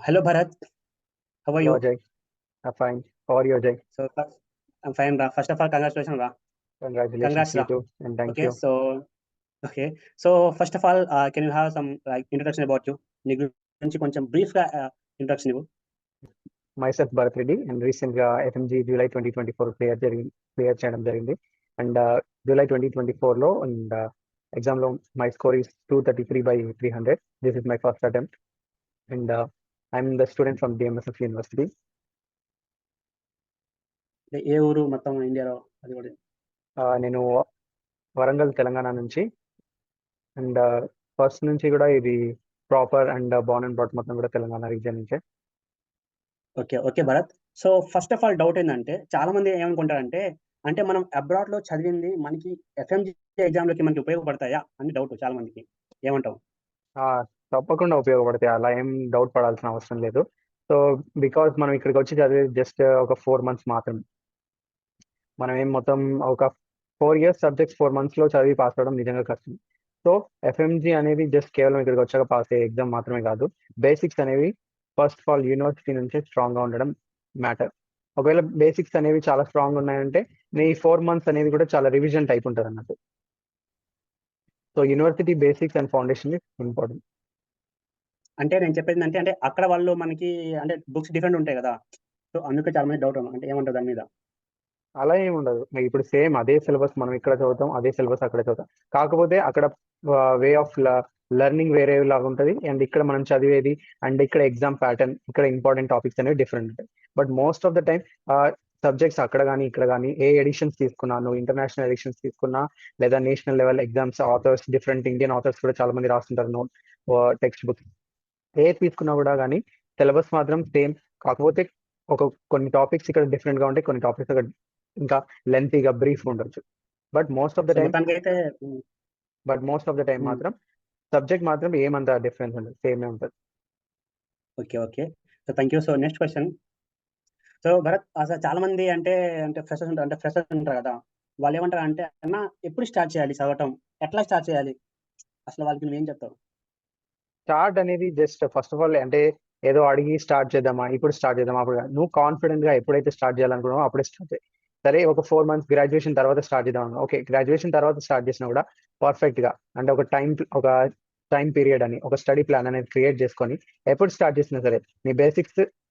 Hello, Bharat. How are Hello, you? Ajay. I'm fine. How are you, Ajay? I'm fine, Ra. First of all, congratulations, Ra. Congratulations, Congrats, you Ra. too, and thank Okay, you. so okay. So first of all, can you have some like introduction about you? నీ గురించి కొంచెం brief గా introduction ఇవ్వు. Myself, Bharat Reddy, and recently FMG July 2024 clear చేయడం జరిగింది. And July 2024 and exam లో my score is 233 by 300. This is my first attempt, and I'm the student from DMSF University. ఏ ఊరు మొత్తం ఇండియాలో అది కూడా నేను వరంగల్ తెలంగాణ నుంచి, అండ్ ఫస్ట్ నుంచి కూడా ఇది proper and born and brought మొత్తం కూడా తెలంగాణ రీజియన్ నుంచే. Okay okay Bharat. So first of all doubt ఏంటంటే చాలా మంది ఏమనుకుంటారంటే అంటే మనం అబ్రాడ్ లో చదివింది మనకి ఎఫ్ఎంజి ఎగ్జామ్ లోకి మనకి ఉపయోగపడతాయా అని డౌట్ చాలా మందికి. ఏమంటావు? తప్పకుండా ఉపయోగపడతాయి, అలా ఏం డౌట్ పడాల్సిన అవసరం లేదు. సో బికాస్ మనం ఇక్కడికి వచ్చి చదివేది జస్ట్ ఒక 4 months మాత్రమే. మనం ఏం మొత్తం ఒక 4 years సబ్జెక్ట్స్ 4 months లో చదివి పాస్ అవ్వడం నిజంగా కష్టం. సో ఎఫ్ఎంజి అనేది జస్ట్ కేవలం ఇక్కడికి వచ్చాక పాస్ అయ్యే ఎగ్జామ్ మాత్రమే కాదు. బేసిక్స్ అనేవి ఫస్ట్ ఆఫ్ ఆల్ యూనివర్సిటీ నుంచే స్ట్రాంగ్గా ఉండడం మ్యాటర్. ఒకవేళ బేసిక్స్ అనేవి చాలా స్ట్రాంగ్ ఉన్నాయంటే నీ 4 months అనేది కూడా చాలా రివిజన్ టైప్ ఉంటుంది అన్నట్టు. So university basics and foundation is important. అంటే నేను చెప్పేది అంటే అక్కడ వాళ్ళు మనకి అంటే బుక్స్ డిఫరెంట్ ఉంటాయి కదా. సో అందుకే చాలా మంది డౌట్ అంటే ఏమంటారు దాని మీద? అలా ఏమి ఉండదు. ఇప్పుడు సేమ్ అదే సిలబస్ మనం ఇక్కడ చదువుతాం, అదే సిలబస్ అక్కడ చదువుతాం. కాకపోతే అక్కడ వే ఆఫ్ లెర్నింగ్ వేరే లాగా ఉంటుంది, అండ్ ఇక్కడ మనం చదివేది అండ్ ఇక్కడ ఎగ్జామ్ ప్యాటర్న్, ఇక్కడ ఇంపార్టెంట్ టాపిక్స్ అనేవి డిఫరెంట్ ఉంటాయి. But most of the time subjects అక్కడ కానీ ఇక్కడ కానీ ఏ ఎడిషన్స్ తీసుకున్నా, నువ్వు ఇంటర్నేషనల్ ఎడిషన్స్ తీసుకున్నా లేదా national level exams authors different Indian authors కూడా చాలా మంది రాస్తుంటారు నోట్ టెక్స్ట్ బుక్స్, ఏ తీసుకున్నా కూడా కానీ సిలబస్ మాత్రం సేమ్. కాకపోతే కొన్ని టాపిక్స్ ఇక్కడ డిఫరెంట్ గా ఉంటాయి, కొన్ని టాపిక్స్ అక్కడ ఇంకా లెంతీగా బ్రీఫ్ ఉండొచ్చు. But most of the time మాత్రం సబ్జెక్ట్ మాత్రం ఏమంత డిఫరెన్స్ ఉండదు, సేమే ఉంటుంది. Okay okay. So thank you. So next question. So Bharat, అసలు చాలా మంది అంటే ఫ్రెషర్స్ ఉంటారు కదా, వాళ్ళు ఏమంటారు అంటే అన్న ఎప్పుడు స్టార్ట్ చేయాలి చదవటం, ఎట్లా స్టార్ట్ చేయాలి, అసలు వాళ్ళకి నువ్వు ఏం చెప్తావు? స్టార్ట్ అనేది జస్ట్ ఫస్ట్ ఆఫ్ ఆల్ అంటే ఏదో అడిగి స్టార్ట్ చేద్దామా, ఇప్పుడు స్టార్ట్ చేద్దామా, అప్పుడు నువ్వు కాన్ఫిడెంట్ గా ఎప్పుడైతే స్టార్ట్ చేయాలనుకున్నావో అప్పుడే స్టార్ట్ చేయి. సరే ఒక 4 months గ్రాడ్యుయేషన్ తర్వాత స్టార్ట్ చేద్దాం, ఓకే గ్రాడ్యుయేషన్ తర్వాత స్టార్ట్ చేసినా కూడా పర్ఫెక్ట్ గా అంటే ఒక టైం పీరియడ్ అని ఒక స్టడీ ప్లాన్ అనేది క్రియేట్ చేసుకొని ఎప్పుడు స్టార్ట్ చేసినా సరే నీ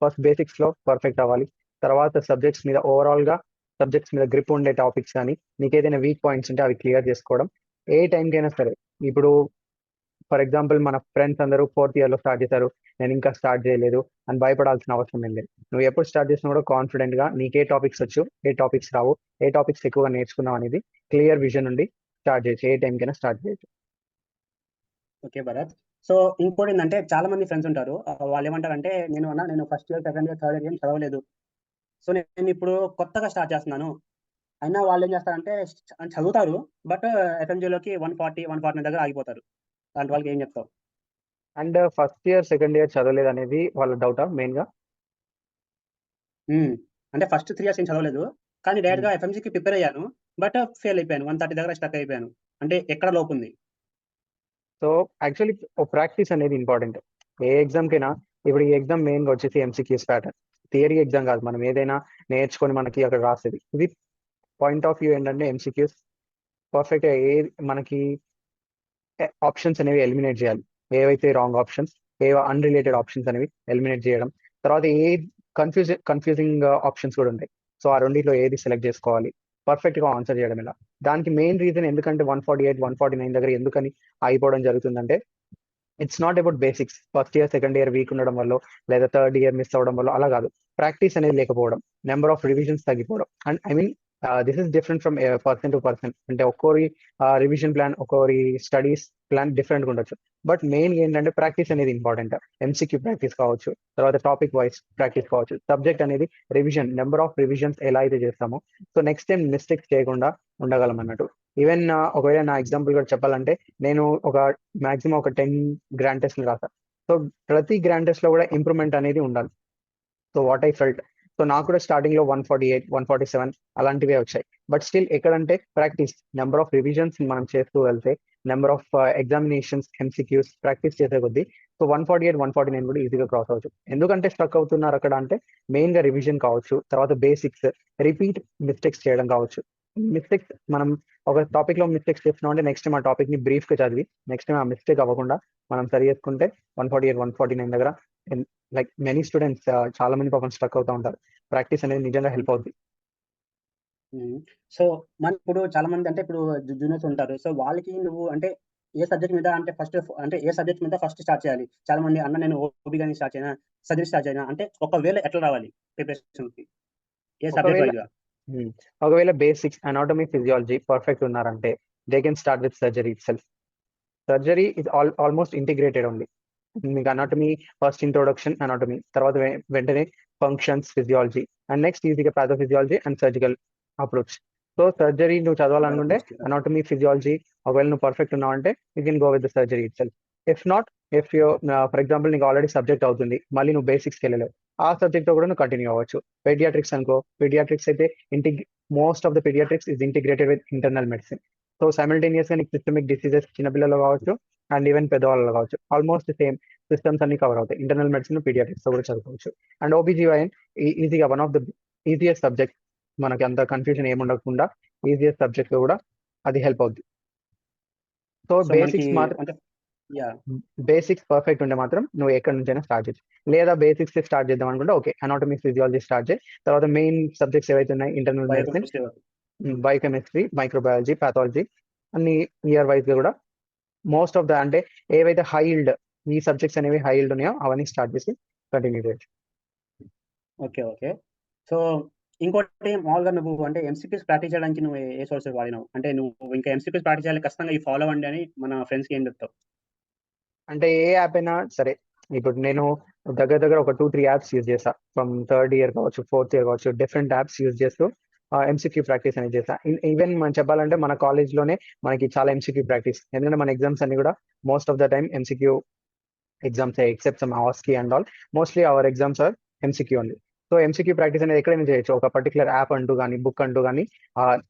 ఫస్ట్ బేసిక్స్ లో పర్ఫెక్ట్ అవ్వాలి. తర్వాత సబ్జెక్ట్స్ మీద ఓవరాల్ గా సబ్జెక్ట్స్ మీద గ్రిప్ ఉండే టాపిక్స్ కానీ నీకు ఏదైనా వీక్ పాయింట్స్ ఉంటే అవి క్లియర్ చేసుకోవడం. ఏ టైంకైనా సరే, ఇప్పుడు ఫర్ ఎగ్జాంపుల్ మన ఫ్రెండ్స్ అందరూ 4th year లో స్టార్ట్ చేశారు, నేను ఇంకా స్టార్ట్ చేయలేదు అని భయపడాల్సిన అవసరం ఏం లేదు. నువ్వు ఎప్పుడు స్టార్ట్ చేసినా కూడా కాన్ఫిడెంట్ గా నీకు ఏ టాపిక్స్ వచ్చు, ఏ టాపిక్స్ రావు, ఏ టాపిక్స్ ఎక్కువగా నేర్చుకున్నావు అనేది క్లియర్ విజన్ ఉండి స్టార్ట్ చేయొచ్చు, ఏ టైంకైనా స్టార్ట్ చేయొచ్చు. ఓకే భరత్. సో ఇంకోటి ఏంటంటే చాలా మంది ఫ్రెండ్స్ ఉంటారు, వాళ్ళు ఏమంటారంటే నేను first year second year third year ఏం చదవలేదు, సో నేను ఇప్పుడు కొత్తగా స్టార్ట్ చేస్తున్నాను. అయినా వాళ్ళు ఏం చేస్తారంటే చదువుతారు, బట్ ఎఫ్ఎంజీలోకి 140 దగ్గర ఆగిపోతారు. అలాంటి వాళ్ళకి ఏం చెప్తావు? And first year second year చదవలేదు అనేది వాళ్ళ డౌటా మెయిన్ గా? అంటే ఫస్ట్ 3 years ఏం చదవలేదు, కానీ డైరెక్ట్ గా ఎఫ్ఎంజీకి ప్రిపేర్ అయ్యాను, బట్ ఫెయిల్ అయిపోయాను, 130 దగ్గర స్టక్ అయిపోయాను. అంటే ఎక్కడ లోపు ఉంది? సో యాక్చువల్లీ ప్రాక్టీస్ అనేది ఇంపార్టెంట్ ఏ ఎగ్జామ్ కైనా. ఇప్పుడు ఈ ఎగ్జామ్ మెయిన్ గా వచ్చేసి ఎంసీక్యూస్ ప్యాటర్న్, థియరీ ఎగ్జామ్ కాదు. మనం ఏదైనా నేర్చుకొని మనకి అక్కడ రాసేది. ఇది పాయింట్ ఆఫ్ వ్యూ ఏంటంటే ఎంసీక్యూస్ పర్ఫెక్ట్ గా మనకి ఆప్షన్స్ అనేవి ఎలిమినేట్ చేయాలి. ఏవైతే రాంగ్ ఆప్షన్స్, ఏవో అన్రిలేటెడ్ ఆప్షన్స్ అనేవి ఎలిమినేట్ చేయడం. తర్వాత కన్ఫ్యూజింగ్ ఆప్షన్స్ కూడా ఉంటాయి. సో ఆ రెండింటిలో ఏది సెలెక్ట్ చేసుకోవాలి, పర్ఫెక్ట్ గా ఆన్సర్ చేయడం ఇలా. దానికి మెయిన్ రీజన్ ఎందుకంటే 148 149 దగ్గర ఎందుకని ఆగిపోవడం జరుగుతుందంటే it's not about basics. First year second year week ఉండడం వల్ల లేదా థర్డ్ ఇయర్ మిస్ అవ్వడం వల్ల అలా కాదు. ప్రాక్టీస్ అనేది లేకపోవడం, నెంబర్ ఆఫ్ రివిజన్స్ తగ్గిపోవడం. And I mean this is different from person to person. అంటే ఒక్కోరి రివిజన్ ప్లాన్, ఒక్కోరి స్టడీస్ ప్లాన్ డిఫరెంట్ గా ఉండొచ్చు. బట్ మెయిన్ ఏంటంటే ప్రాక్టీస్ అనేది ఇంపార్టెంట్. ఎంసీక్యూ ప్రాక్టీస్ కావచ్చు, తర్వాత టాపిక్ వైజ్ ప్రాక్టీస్ కావచ్చు, సబ్జెక్ట్ అనేది రివిజన్, నెంబర్ ఆఫ్ రివిజన్స్ ఎలా అయితే చేస్తామో సో నెక్స్ట్ టైం మిస్టేక్స్ చేయకుండా ఉండగలం అన్నట్టు. ఈవెన్ ఒకవేళ నా ఎగ్జాంపుల్ కూడా చెప్పాలంటే నేను మాక్సిమం ఒక 10 గ్రాండ్ టెస్ట్లు రాశాను. సో ప్రతి గ్రాండ్ టెస్ట్ లో కూడా ఇంప్రూవ్మెంట్ అనేది ఉండాలి. So what I felt, so నాకు కూడా స్టార్టింగ్ లో 148 147 అలాంటివే వచ్చాయి. బట్ స్టిల్ ఎక్కడంటే ప్రాక్టీస్, నెంబర్ ఆఫ్ రివిజన్స్ మనం చేస్తూ వెళ్తే number of examinations MCQs practice చేసే కొద్దీ సో 148 149 కూడా ఈజీగా క్రాస్ అవ్వచ్చు. ఎందుకంటే స్ట్రక్ అవుతున్నారు అక్కడ అంటే మెయిన్ గా రివిజన్ కావచ్చు, తర్వాత బేసిక్స్ రిపీట్ మిస్టేక్స్ చేయడం కావచ్చు. మిస్టేక్స్ మనం ఒక టాపిక్ లో మిస్టేక్స్ చేస్తున్నాం అంటే నెక్స్ట్ టైం ఆ టాపిక్ ని బ్రీఫ్ గా చదివి నెక్స్ట్ టైం ఆ మిస్టేక్ అవ్వకుండా మనం సరి చేసుకుంటే 148 149 దగ్గర లైక్ మెనీ స్టూడెంట్స్ చాలా మంది పాపం స్ట్రక్ అవుతూ ఉంటారు. ప్రాక్టీస్ అనేది నిజంగా హెల్ప్ అవుతుంది. సో మన ఇప్పుడు చాలా మంది అంటే ఇప్పుడు జూనియర్స్ ఉంటారు. సో వాళ్ళకి నువ్వు అంటే ఏ సబ్జెక్ట్ మీద అంటే ఏ సబ్జెక్ట్ మీద ఫస్ట్ స్టార్ట్ చేయాలి? చాలా మంది అన్న నేను ఓపీ గాని స్టార్ట్ చేయనా, సర్జరీ స్టార్ట్ చేయనా అంటే ఒకవేళ ఎట్లా రావాలి ప్రిపరేషన్ కి? ఏ సబ్జెక్ట్ ఒకవేళ వైజ్ గా? ఒకవేళ బేసిక్స్ అనాటమీ ఫిజియాలజీ పర్ఫెక్ట్ ఉన్నారంటే they can start with surgery it self. Surgery is almost integrated ఉంది. మీకు అనాటమీ ఫస్ట్ ఇంట్రొడక్షన్ అనాటమీ, తర్వాత వెంటనే ఫంక్షన్స్ ఫిజియాలజీ, అండ్ నెక్స్ట్ ఈజీగా pathophysiology and surgical approach. So surgery నువ్వు చదవాలనుకుంటే అనాటమీ ఫిజియాలజీ ఒకవేళ నువ్వు perfect ఉన్నావు అంటే you can go with the surgery it self. If not, if you for example నీకు already subject అవుతుంది, మళ్ళీ నువ్వు బేసిక్స్కి వెళ్ళలేవు, ఆ సబ్జెక్ట్ తో కూడా నువ్వు కంటిన్యూ అవ్వచ్చు. పెడియాట్రిక్స్ అనుకో, పెడియాట్రిక్స్ అయితే most of the paediatrics is integrated with internal medicine. So simultaneous గా నీకు సిస్టమిక్ డిసీజెస్ చిన్నపిల్లలు కావచ్చు అండ్ ఈవెన్ పెద్దవాళ్ళు కావచ్చు, ఆల్మోస్ట్ సేమ్ సిస్టమ్స్ అన్ని కవర్ అవుతాయి. ఇంటర్నల్ మెడిసిన్ పీడియాట్రిక్స్ కూడా చదువుకోవచ్చు. అండ్ OBGYN ఈజీగా one of the easiest subject, మనకి అంత కన్ఫ్యూజన్ ఏముండకుండా ఈజియెస్ట్ సబ్జెక్ట్ కూడా అది హెల్ప్ అవుతుంది. సో సో మనకి బేసిక్స్ మాత్రం అంటే బేసిక్స్ పర్ఫెక్ట్ ఉంటే మాత్రం నువ్వు ఎక్కడి నుంచైనా స్టార్ట్ చేయొచ్చు. లేదా బేసిక్స్ స్టార్ట్ చేద్దాం అనుకుంటే ఓకే అనాటమీ ఫిజియాలజీ స్టార్ట్ చేయి, తర్వాత మెయిన్ సబ్జెక్ట్స్ ఏవైతే ఉన్నాయి internal medicine, biochemistry, microbiology, pathology అన్ని ఇయర్ వైజ్ గా కూడా మోస్ట్ ఆఫ్ ద అంటే ఏవైతే హైల్డ్ ఈ సబ్జెక్ట్స్ అనేవి హైల్డ్ ఉన్నాయో అవన్నీ స్టార్ట్ చేసి కంటిన్యూ చేయొచ్చు. ఓకే. సో ఇంకోటి మామూలుగా నువ్వు అంటే MCQs ప్రాక్టీస్ చేయడానికి నువ్వు ఏ సోర్సెస్ వాడినావు? అంటే నువ్వు ఇంకా MCQs ప్రాక్టీస్ చేయాలి ఖచ్చితంగా ఈ ఫాలో అవ్వండి అని మన ఫ్రెండ్స్ కి ఏం చెప్తావు? అంటే ఏ యాప్ అయినా సరే, ఇప్పుడు నేను దగ్గర ఒక 2-3 యాప్స్ యూజ్ చేస్తా. ఫ్రమ్ థర్డ్ ఇయర్ కావచ్చు, ఫోర్త్ ఇయర్ కావచ్చు, డిఫరెంట్ యాప్స్ యూజ్ చేస్తూ MCQ ప్రాక్టీస్ అనేది చేస్తా. ఈవెన్ మనం చెప్పాలంటే మన కాలేజ్ లోనే మనకి చాలా MCQ ప్రాక్టీస్, ఎందుకంటే మన ఎగ్జామ్స్ అన్ని కూడా most of the time MCQ exams, except some ఆస్కీ and all, mostly our exams are MCQ ఉంది. సో MCQ ప్రాక్టీస్ అనేది ఎక్కడైనా చేయొచ్చు, ఒక పర్టికులర్ యాప్ అంటూ కానీ బుక్ అంటూ కానీ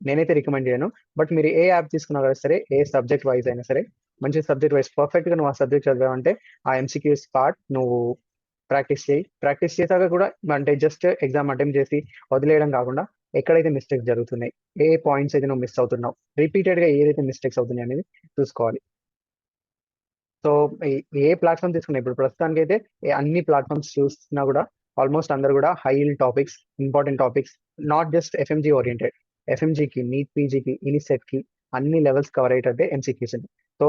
నేనైతే రికమెండ్ చేయను. బట్ మీరు ఏ యాప్ తీసుకున్నా కూడా సరే, ఏ సబ్జెక్ట్ వైజ్ అయినా సరే, మంచి సబ్జెక్ట్ వైజ్ పర్ఫెక్ట్ గా నువ్వు ఆ సబ్జెక్ట్ చదివావంటే ఆ MCQs పార్ట్ నువ్వు ప్రాక్టీస్ చేయి. ప్రాక్టీస్ చేశాక కూడా అంటే జస్ట్ ఎగ్జామ్ అటెంప్ట్ చేసి వదిలేయడం కాకుండా ఎక్కడైతే మిస్టేక్స్ జరుగుతున్నాయి, ఏ పాయింట్స్ అయితే నువ్వు మిస్ అవుతున్నావు, రిపీటెడ్ గా ఏదైతే మిస్టేక్స్ అవుతున్నాయి అనేది చూసుకోవాలి. సో ఏ ప్లాట్ఫామ్ తీసుకున్నా ఇప్పుడు ప్రస్తుతానికి అయితే అన్ని ప్లాట్ఫామ్స్ చూస్తున్నా కూడా ఆల్మోస్ట్ అందరు కూడా high topics, important topics, not just FMG oriented, FMGకి, నీట్ పీజీకి, ఇనిసెట్ కి అన్ని లెవెల్స్ కవర్ అయ్యేటట్టే MCQs. సో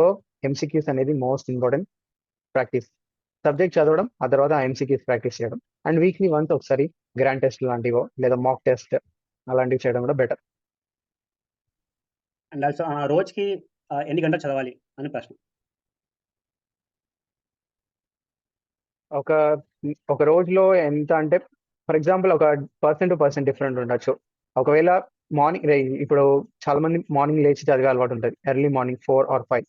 MCQs అనేది మోస్ట్ ఇంపార్టెంట్ ప్రాక్టీస్. సబ్జెక్ట్ చదవడం, ఆ తర్వాత ఆ MCQs ప్రాక్టీస్ చేయడం, అండ్ వీక్లీ వన్స్ ఒకసారి గ్రాండ్ టెస్ట్ లాంటివో లేదా మాక్ టెస్ట్ అలాంటివి చేయడం కూడా బెటర్. అండ్ ఆల్సో రోజుకి ఎన్ని గంటలు చదవాలి అని ప్రశ్న? ఒక ఒక రోజులో ఎంత అంటే, ఫర్ ఎగ్జాంపుల్ ఒక పర్సన్ టు పర్సన్ డిఫరెంట్ ఉండొచ్చు. ఒకవేళ మార్నింగ్ ఇప్పుడు చాలా మంది మార్నింగ్ లేచి చదివే అలవాటు ఉంటుంది, ఎర్లీ మార్నింగ్ 4 or 5.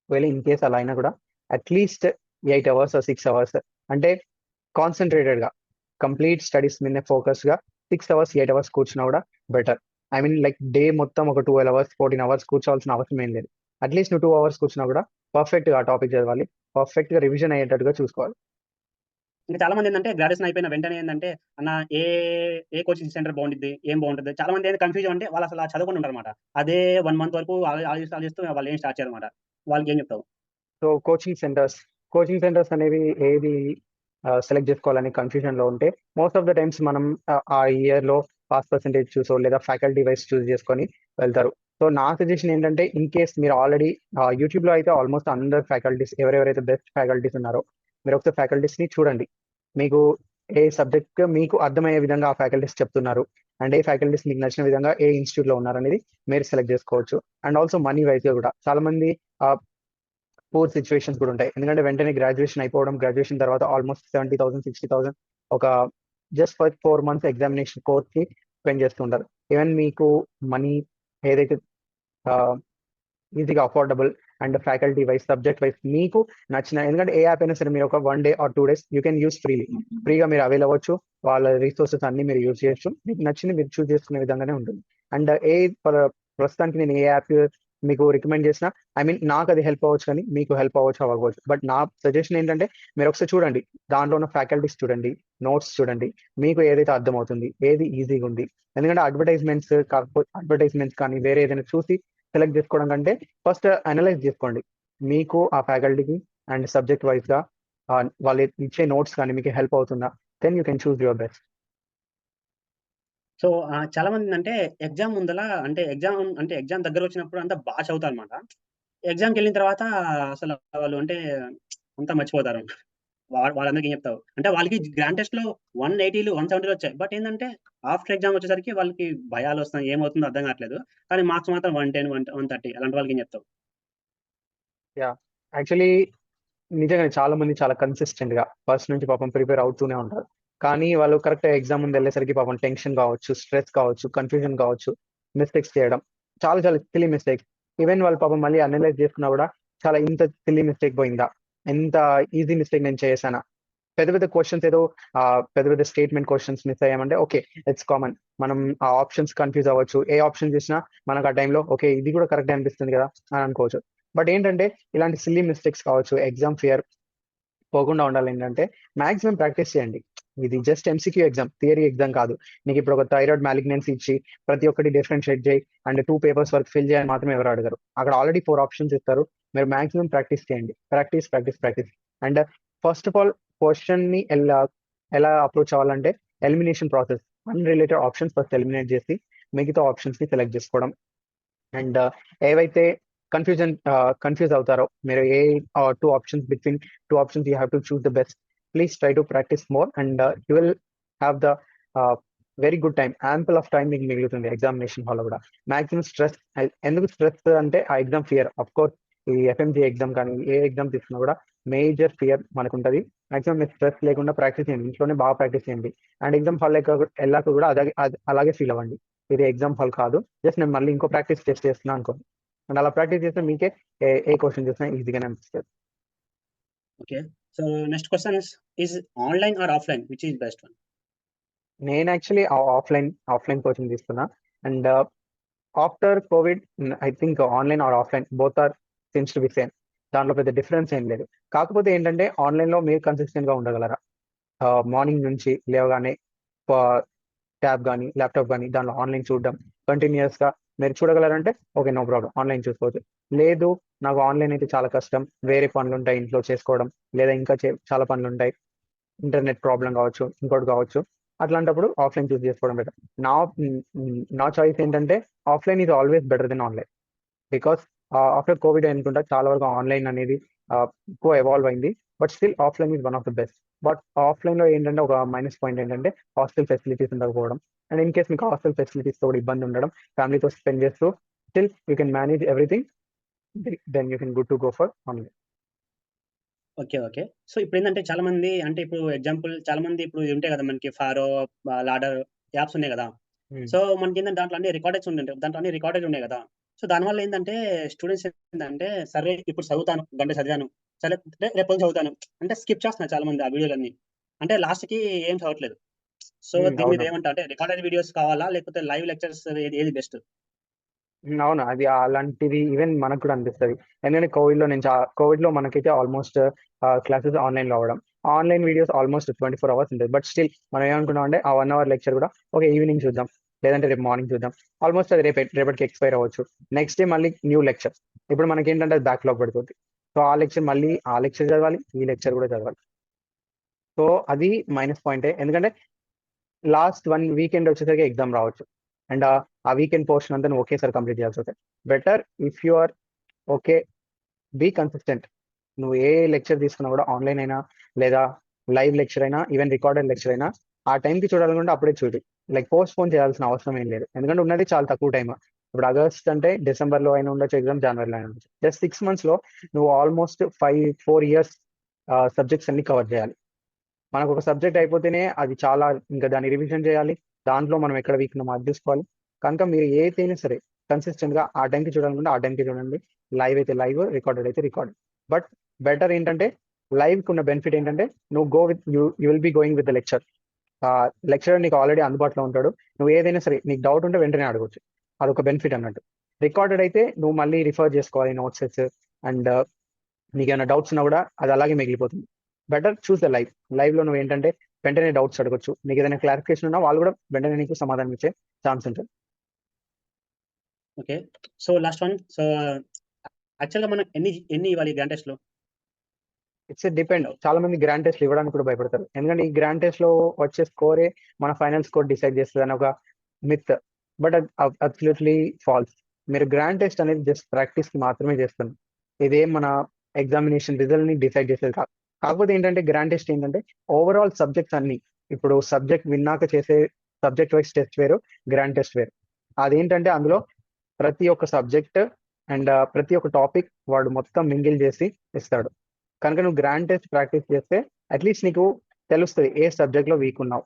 ఒకవేళ ఇన్ కేస్ అలా అయినా కూడా అట్లీస్ట్ 8 hours or 6 hours అంటే కాన్సన్ట్రేటెడ్ గా కంప్లీట్ స్టడీస్ మీద ఫోకస్ గా 6 hours 8 hours కూర్చున్నా కూడా better. I mean like day మొత్తం ఒక 12 hours 14 hours కూర్చోవాల్సిన అవసరం ఏం లేదు. అట్లీస్ట్ నువ్వు 2 hours కూర్చున్నా కూడా పర్ఫెక్ట్ గా ఆ టాపిక్ చదవాలి, పర్ఫెక్ట్ గా రివిజన్ అయ్యేటట్టుగా చూసుకోవాలి. ఇంకా చాలా మంది ఏంటంటే గ్రాడ్యుయేషన్ అయిపోయిన వెంటనే ఏంటంటే అన్న ఏ కోచింగ్ సెంటర్ బాగుంటుంది, ఏం బాగుంటుంది, చాలా మంది ఏంటి కన్ఫ్యూజన్ అంటే వాళ్ళు అసలు చదువుకుని ఉంటారు అనమాట. అదే 1 month వరకు ఆలోచిస్తూ వాళ్ళు ఏం స్టార్ట్ చేయాలన్నమాట. వాళ్ళకి ఏం చెప్తావు? సో కోచింగ్ సెంటర్స్ అనేవి ఏది సెలెక్ట్ చేసుకోవాలని కన్ఫ్యూజన్ లో ఉంటే మోస్ట్ ఆఫ్ ద టైమ్స్ మనం ఆ ఇయర్ లో పాస్ పర్సెంటేజ్ చూసో లేదా ఫ్యాకల్టీ వైజ్ చూస్ చేసుకొని వెళ్తారు. సో నా సజెషన్ ఏంటంటే ఇన్ కేస్ మీరు ఆల్రెడీ యూట్యూబ్ లో అయితే ఆల్మోస్ట్ అందరు ఫ్యాకల్టీస్ ఎవరెవరైతే బెస్ట్ ఫ్యాకల్టీస్ ఉన్నారో మీరు ఒకసారి ఫ్యాకల్టీస్ ని చూడండి. మీకు ఏ సబ్జెక్ట్ మీకు అర్థమయ్యే విధంగా ఆ ఫ్యాకల్టీస్ చెప్తున్నారు అండ్ ఏ ఫ్యాకల్టీస్ మీకు నచ్చిన విధంగా ఏ ఇన్స్టిట్యూట్ లో ఉన్నారు అనేది మీరు సెలెక్ట్ చేసుకోవచ్చు. అండ్ ఆల్సో మనీ వైజ్ కూడా చాలా మంది పూర్ సిచ్యువేషన్స్ కూడా ఉంటాయి, ఎందుకంటే వెంటనే గ్రాడ్యుయేషన్ తర్వాత ఆల్మోస్ట్ 70,000 60,000 ఒక just for 4 months examination course కి స్పెండ్ చేస్తుంటారు. ఈవెన్ మీకు మనీ ఏదైతే ఈజీగా affordable and faculty wise subject wise మీకు నచ్చిన, ఎందుకంటే ఏ యాప్ అయినా సరే మీరు ఒక 1 day or 2 days you can use ఫ్రీగా మీరు అవైల్ అవ్వచ్చు. వాళ్ళ రిసోర్సెస్ అన్ని మీరు యూజ్ చేయొచ్చు, మీకు నచ్చింది మీరు చూస్ చేసుకునే విధంగానే ఉంటుంది. అండ్ ప్రస్తుతానికి నేను ఏ యాప్ మీకు రికమెండ్ చేసిన, ఐ మీన్ నాకు అది హెల్ప్ అవ్వచ్చు, కానీ మీకు హెల్ప్ అవ్వచ్చు అవ్వకపోవచ్చు. బట్ నా సజెషన్ ఏంటంటే మీరు ఒకసారి చూడండి, దాంట్లో ఉన్న ఫ్యాకల్టీస్ చూడండి, నోట్స్ చూడండి, మీకు ఏదైతే అర్థమవుతుంది, ఏది ఈజీగా ఉంది. ఎందుకంటే అడ్వర్టైజ్మెంట్స్ కానీ వేరే ఏదైనా చూసి సెలెక్ట్ చేసుకోవడం కంటే ఫస్ట్ అనలైజ్ చేసుకోండి. మీకు ఆ ఫ్యాకల్టీకి అండ్ సబ్జెక్ట్ వైజ్గా వాళ్ళు ఇచ్చే నోట్స్ కానీ మీకు హెల్ప్ అవుతుందా, then you can choose your best. So చాలా మంది అంటే ఎగ్జామ్ ముందల అంటే ఎగ్జామ్ దగ్గర వచ్చినప్పుడు అంతా బాగా చదువుతారు అనమాట. ఎగ్జామ్కి వెళ్ళిన తర్వాత అసలు వాళ్ళు అంటే అంతా మర్చిపోతారు. వాళ్ళందరికీ ఏం చెప్తావు అంటే వాళ్ళకి గ్రాండ్ టెస్ట్ లో 180లు 170లు వచ్చాయి. బట్ ఏంటంటే ఆఫ్టర్ ఎగ్జామ్ వచ్చేసరికి వాళ్ళకి భయాలు వస్తున్నాయి, ఏమవుతుందో అర్థం కావట్లేదు. కానీ మార్క్స్ మాత్రం 110 130 అలాంటి వాళ్ళకి ఏం చెప్తావు? యా, యాక్చువల్లీ నిజంగానే చాలా మంది చాలా కన్సిస్టెంట్ గా ఫస్ట్ నుంచి పాపం ప్రిపేర్ అవుతూనే ఉంటారు. కానీ వాళ్ళు కరెక్ట్ ఎగ్జామ్ ముందు వెళ్ళేసరికి పాపం టెన్షన్ కావచ్చు, స్ట్రెస్ కావచ్చు, కన్ఫ్యూజన్ కావచ్చు, మిస్టేక్స్ చేయడం, చాలా చాలా సిల్లీ మిస్టేక్స్. ఈవెన్ వాళ్ళు పాపం మళ్ళీ అనలైజ్ చేసుకున్నా కూడా చాలా ఇంత సిల్లీ మిస్టేక్ పోయిందా, ఎంత ఈజీ మిస్టేక్ నేను చేశానా, పెద్ద పెద్ద క్వశ్చన్స్ ఏదో పెద్ద పెద్ద స్టేట్మెంట్ క్వశ్చన్స్ మిస్ అయ్యామంటే ఓకే, ఇట్స్ కామన్. మనం ఆ ఆప్షన్స్ కన్ఫ్యూజ్ అవ్వచ్చు, ఏ ఆప్షన్ చూసినా మనకు ఆ టైంలో ఓకే ఇది కూడా కరెక్ట్ అనిపిస్తుంది కదా అని అనుకోవచ్చు. బట్ ఏంటంటే ఇలాంటి సిల్లీ మిస్టేక్స్ కావచ్చు, ఎగ్జామ్ ఫియర్ పోకుండా ఉండాలి ఏంటంటే మాక్సిమం ప్రాక్టీస్ చేయండి. ఇది just MCQ exam, theory exam కాదు. నీకు ఇప్పుడు ఒక థైరాయిడ్ మ్యాలిగ్నెన్సీ ఇచ్చి ప్రతి ఒక్కటి డిఫరెన్షియేట్ చేయి అండ్ 2 పేపర్స్ వరకు ఫిల్ చేయని మాత్రం ఎవరు అడగరు. అక్కడ ఆల్రెడీ 4 ఆప్షన్స్ ఇస్తారు. మీరు మాక్సిమం ప్రాక్టీస్ చేయండి, practice practice practice. And first of all question ని ఎలా అప్రోచ్ అవ్వాలంటే elimination process, unrelated options first eliminate చేసి మిగతా ఆప్షన్స్ ని సెలెక్ట్ చేసుకోవడం. అండ్ ఏవైతే కన్ఫ్యూజ్ అవుతారో మీరు, ఏ 2 options between 2 options you have to choose the best. Please try to practice more and you will have the very good time, ample of time మీకు మిగులుతుంది examination హాల్లో కూడా. మాక్సిమం స్ట్రెస్, ఎందుకు stress అంటే ఆ ఎగ్జామ్ ఫియర్. అఫ్ కోర్స్ ఈ FMG exam కానీ ఏ exam తీసుకున్నా కూడా మేజర్ ఫియర్ మనకు ఉంటుంది. మాక్సిమం మీరు స్ట్రెస్ లేకుండా ప్రాక్టీస్ చేయండి, ఇంట్లోనే బాగా ప్రాక్టీస్ చేయండి. అండ్ ఎగ్జామ్ హాల్ వెళ్ళాక కూడా అలాగే ఫీల్ అవ్వండి, ఇది ఎగ్జామ్ హాల్ కాదు, జస్ట్ నేను మళ్ళీ ఇంకో ప్రాక్టీస్ టెస్ట్ చేస్తున్నాను అనుకోండి. అండ్ అలా ప్రాక్టీస్ చేస్తే మీకే ఏ క్వశ్చన్ చూసినా ఈజీగానే అనిపిస్తుంది. Okay. So next question is online or offline which is best one? నేను యాక్చువల్లీ ఆఫ్లైన్ కోచింగ్ తీసుకున్నా. And after Covid I think online or offline both are seems to be same. దాంట్లో పెద్ద difference ఏం లేదు. కాకపోతే ఏంటంటే ఆన్లైన్లో మీరు కన్సిస్టెంట్ గా ఉండగలరా, మార్నింగ్ నుంచి లేవగానే ట్యాబ్ కానీ ల్యాప్టాప్ కానీ దాంట్లో ఆన్లైన్ చూడడం కంటిన్యూస్ గా మీరు చూడగలరంటే ఓకే, నో ప్రాబ్లం, ఆన్లైన్ చూసుకోవచ్చు. లేదు, నాకు ఆన్లైన్ అయితే చాలా కష్టం, వేరే పనులు ఉంటాయి ఇంట్లో చేసుకోవడం, లేదా ఇంకా చాలా పనులు ఉంటాయి, ఇంటర్నెట్ ప్రాబ్లం కావచ్చు, ఇంకోటి కావచ్చు, అట్లాంటప్పుడు ఆఫ్లైన్ చూస్ చేసుకోవడం బెటర్. నా నా చాయిస్ ఏంటంటే offline is always better than online. Because after covid అనుకుంటా చాలా వరకు ఆన్లైన్ అనేది ఎక్కువ ఎవాల్వ్ అయింది. But still offline is one of the best. But offline లో ఏంటంటే ఒక మైనస్ పాయింట్ ఏంటంటే హాస్టల్ ఫెసిలిటీస్ ఉండకపోవడం. అండ్ ఇన్ కేస్ మీకు హాస్టల్ ఫెసిలిటీస్ తో కూడా ఇబ్బంది ఉండడం, ఫ్యామిలీతో స్పెండ్ చేస్తూ still you can manage everything, then you can good to go for online. Okay. Okay. So ఇప్పుడేందంటే చాలా మంది అంటే ఇప్పుడు ఎగ్జాంపుల్ చాలా మంది ఇప్పుడు ఉంటాయి కదా! మనకి ఫారో, లాడర్ యాప్స్ ఉన్నాయి కదా! సో మనకేందంటే దాంట్లో అన్ని రికార్డెడ్స్ ఉండుంటాయి. దాంట్లో అన్ని రికార్డెడ్ ఉన్నాయి కదా! సో దానివల్ల ఏందంటే స్టూడెంట్స్ ఏందంటే సరే ఇప్పుడు చదువుతాను, గంట చదివాను. సరే రేపు పొద్దున చదువుతాను. అంటే స్కిప్ చేస్తున్నారు చాలా మంది ఆ వీడియోలన్నీ. అంటే లాస్ట్‌కి ఏం చదవట్లేదు. సో దీని మీద అవును. ఏమంటావు? అంటే రికార్డెడ్ వీడియోస్ కావాలా? లేకపోతే లైవ్ లెక్చర్స్ ఏది బెస్ట్? అవును. అది అలాంటిది ఈవెన్ మనకు కూడా అనిపిస్తది. ఎందుకంటే కోవిడ్‌లో మనకైతే ఆల్‌మోస్ట్ క్లాసెస్ ఆన్‌లైన్‌లో అవ్వడం. ఆన్‌లైన్ వీడియోస్ ఆల్‌మోస్ట్ 24 అవర్స్ ఉంటాయి. బట్ స్టిల్ మనం ఏమనుకున్నామంటే ఆ 1 అవర్ లెక్చర్ కూడా ఓకే, ఈవినింగ్ చూద్దాం, లేదంటే రేపు మార్నింగ్ చూద్దాం. ఆల్‌మోస్ట్ అది రేపటికి ఎక్స్‌పైర్ అవ్వచ్చు. నెక్స్ట్ డే మళ్ళీ న్యూ లెక్చర్. ఇప్పుడు మనకేంటంటే అది బ్యాక్‌లాగ్ పడిపోద్ది. సో ఆ లెక్చర్ మళ్ళీ ఆ లెక్చర్ చదవాలి, ఈ లెక్చర్ కూడా చదవాలి. సో అది మైనస్ పాయింటే. ఎందుకంటే లాస్ట్ 1 వీకెండ్ వచ్చేసరికి ఎగ్జామ్ రావచ్చు. అండ్ ఆ వీకెండ్ పోర్షన్ అంతా నువ్వు ఒకేసారి కంప్లీట్ చేయాల్సి వస్తాయి. Better if you are okay, be consistent. నువ్వు ఏ లెక్చర్ తీసుకున్నా కూడా ఆన్లైన్ అయినా, లేదా లైవ్ లెక్చర్ అయినా, ఈవెన్ రికార్డెడ్ లెక్చర్ అయినా ఆ టైంకి చూడాలనుకుంటే అప్పుడే చూడు. లైక్ పోస్ట్ పోన్ చేయాల్సిన అవసరం ఏం లేదు. ఎందుకంటే ఉన్నది చాలా తక్కువ టైం. ఇప్పుడు ఆగస్ట్ అంటే డిసెంబర్లో అయినా ఉండొచ్చు ఎగ్జామ్, జనవరిలో అయినా ఉండొచ్చు. జస్ట్ 6 months లో నువ్వు ఆల్మోస్ట్ 4 years సబ్జెక్ట్స్ అన్ని కవర్ చేయాలి. మనకు ఒక సబ్జెక్ట్ అయిపోతేనే అది చాలా, ఇంకా దాన్ని రివిజన్ చేయాలి. దాంట్లో మనం ఎక్కడ వీక్ ఉన్నామో అది చూసుకోవాలి. కనుక మీరు ఏదైనా సరే కన్సిస్టెంట్ గా ఆ టైంకి చూడాలనుకుంటే ఆ టైంకి చూడండి. లైవ్ అయితే లైవ్, రికార్డెడ్ అయితే రికార్డ్. బట్ బెటర్ ఏంటంటే లైవ్ కు ఉన్న బెనిఫిట్ ఏంటంటే నువ్వు you will be going with the lecture. Lecturer నీకు ఆల్రెడీ అందుబాటులో ఉంటాడు. నువ్వు ఏదైనా సరే నీకు డౌట్ ఉంటే వెంటనే అడగొచ్చు. అదొక బెనిఫిట్ అన్నట్టు. రికార్డెడ్ అయితే నువ్వు మళ్ళీ రిఫర్ చేసుకోవాలి నోట్సెస్ అండ్ నీకు ఏమైనా డౌట్స్ ఉన్నా కూడా అది అలాగే మిగిలిపోతుంది. బెటర్ చూస్ ద లైవ్ లో నువ్వు ఏంటంటే వెంటనే డౌట్స్ అడగొచ్చు, నీకు ఏదైనా క్లారిఫికేషన్ ఉన్నా వాళ్ళు కూడా వెంటనే నీకు సమాధానం ఇచ్చే ఛాన్స్ ఉంటుంది. Okay. So last one. So యాక్చువల్‌గా మనం ఎన్ని ఇవ్వాలి గ్రాండ్ టెస్ట్‌లో? It's depend. చాలా మంది గ్రాండ్ టెస్ట్లు ఇవ్వడానికి కూడా భయపడతారు. ఎందుకంటే ఈ గ్రాండ్ టెస్ట్ లో వచ్చే స్కోరే మన ఫైనల్ స్కోర్ డిసైడ్ చేస్తుంది అని ఒక మిత్. బట్ అది అబ్సల్యూట్లీ ఫాల్స్. మీరు గ్రాండ్ టెస్ట్ అనేది జస్ట్ ప్రాక్టీస్ కి మాత్రమే చేస్తుంది. ఇదేం మన ఎగ్జామినేషన్ రిజల్ట్ ని డిసైడ్ చేసేది కాదు. కాకపోతే ఏంటంటే గ్రాండ్ టెస్ట్ ఏంటంటే ఓవరాల్ సబ్జెక్ట్స్ అన్ని, ఇప్పుడు సబ్జెక్ట్ విన్నాక చేసే సబ్జెక్ట్ వైజ్ టెస్ట్ వేరు, గ్రాండ్ టెస్ట్ వేరు. అదేంటంటే అందులో ప్రతి ఒక్క సబ్జెక్ట్ అండ్ ప్రతి ఒక్క టాపిక్ వాడు మొత్తం మింగిల్ చేసి ఇస్తాడు. కనుక నువ్వు గ్రాండ్ టెస్ట్ ప్రాక్టీస్ చేస్తే అట్లీస్ట్ నీకు తెలుస్తుంది ఏ సబ్జెక్ట్ లో వీక్ ఉన్నావు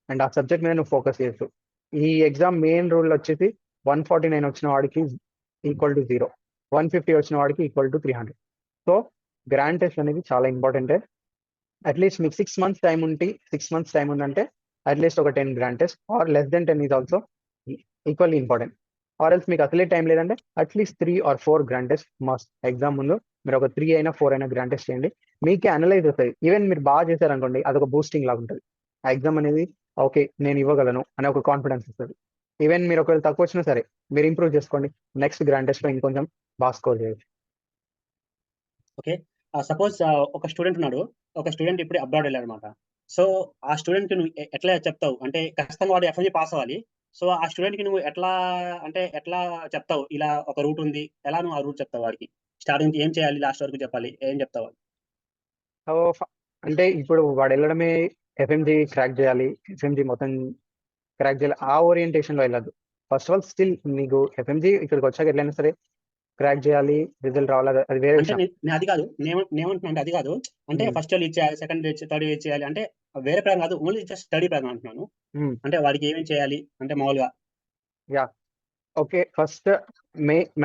అండ్ ఆ సబ్జెక్ట్ మీద నువ్వు ఫోకస్ చేస్తూ. ఈ ఎగ్జామ్ మెయిన్ రూల్ వచ్చేసి 149 వచ్చిన వాడికి ఈక్వల్ టు 0, 150 వచ్చిన వాడికి equal to 300. So grand test అనేది చాలా ఇంపార్టెంట్. అట్లీస్ట్ మీకు 6 months టైం ఉంటే, 6 months టైం ఉందంటే అట్లీస్ట్ ఒక 10 grand test or less than 10 is also equally important. Or else మీకు అసలే టైం లేదంటే at least 3 or 4 grand test must. Exam ముందు మీరు ఒక 3 అయినా 4 అయినా గ్రాండ్ టెస్ట్ చేయండి, మీకే అనలైజ్ అవుతుంది. ఈవెన్ మీరు బాగా చేశారనుకోండి అదొక బూస్టింగ్ లాగా ఉంటుంది. ఆ ఎగ్జామ్ అనేది ఓకే నేను ఇవ్వగలను అనే ఒక కాన్ఫిడెన్స్ వస్తుంది. ఈవెన్ మీరు ఒకవేళ తక్కువ వచ్చినా సరే మీరు ఇంప్రూవ్ చేసుకోండి, నెక్స్ట్ గ్రాండ్ టెస్ట్ లో ఇంకొంచెం బాగా స్కోర్ చేయొచ్చు. ఓకే. సపోజ్ ఒక స్టూడెంట్ ఉన్నాడు. ఒక స్టూడెంట్ ఇప్పుడు అబ్రాడ్ వెళ్ళాడనమాట. సో ఆ స్టూడెంట్‌కి నువ్వు ఎట్లా చెప్తావు? అంటే ఖచ్చితంగా వాడు ఎఫ్ఎంజీ పాస్ అవ్వాలి. సో ఆ స్టూడెంట్‌కి నువ్వు ఎట్లా చెప్తావు? ఇలా ఒక రూట్ ఉంది. ఎలా నువ్వు ఆ రూట్ చెప్తావు వాడికి? స్టార్టింగ్ నుంచి ఏం చేయాలి? లాస్ట్ వరకు చెప్పాలి. ఏం చెప్తావు? సో అంటే ఇప్పుడు వాడు వెళ్ళడమే ఎఫ్ఎంజీ క్రాక్ చేయాలి, ఎఫ్ఎంజీ మొత్తం క్రాక్ చేయాలి ఆ ఓరియంటేషన్ లో వెళ్ళదు. ఫస్ట్ ఆఫ్ ఆల్ స్టిల్ నీకు ఎఫ్ఎంజీ ఇక్కడికి వచ్చాక ఎట్లయినా సరే క్రాక్ చేయాలి, రిజల్ట్ రావాలి, అది వేరే అంటే విషయం. నేను అది కాదు. నేనేమంటున్నా అంటే అది కాదు. అంటే ఉమ్, ఫస్ట్ ఇయర్ ఇది చేయాలి, సెకండ్ ఇయర్ థర్డ్ ఇయర్ చేయాలి అంటే వేరే పరంగా కాదు. ఓన్లీ జస్ట్ స్టడీ పరంగా అంటున్నాను. ఉమ్, అంటే వాడికి ఏమేమి చేయాలి అంటే మామూలుగా? Yeah okay. First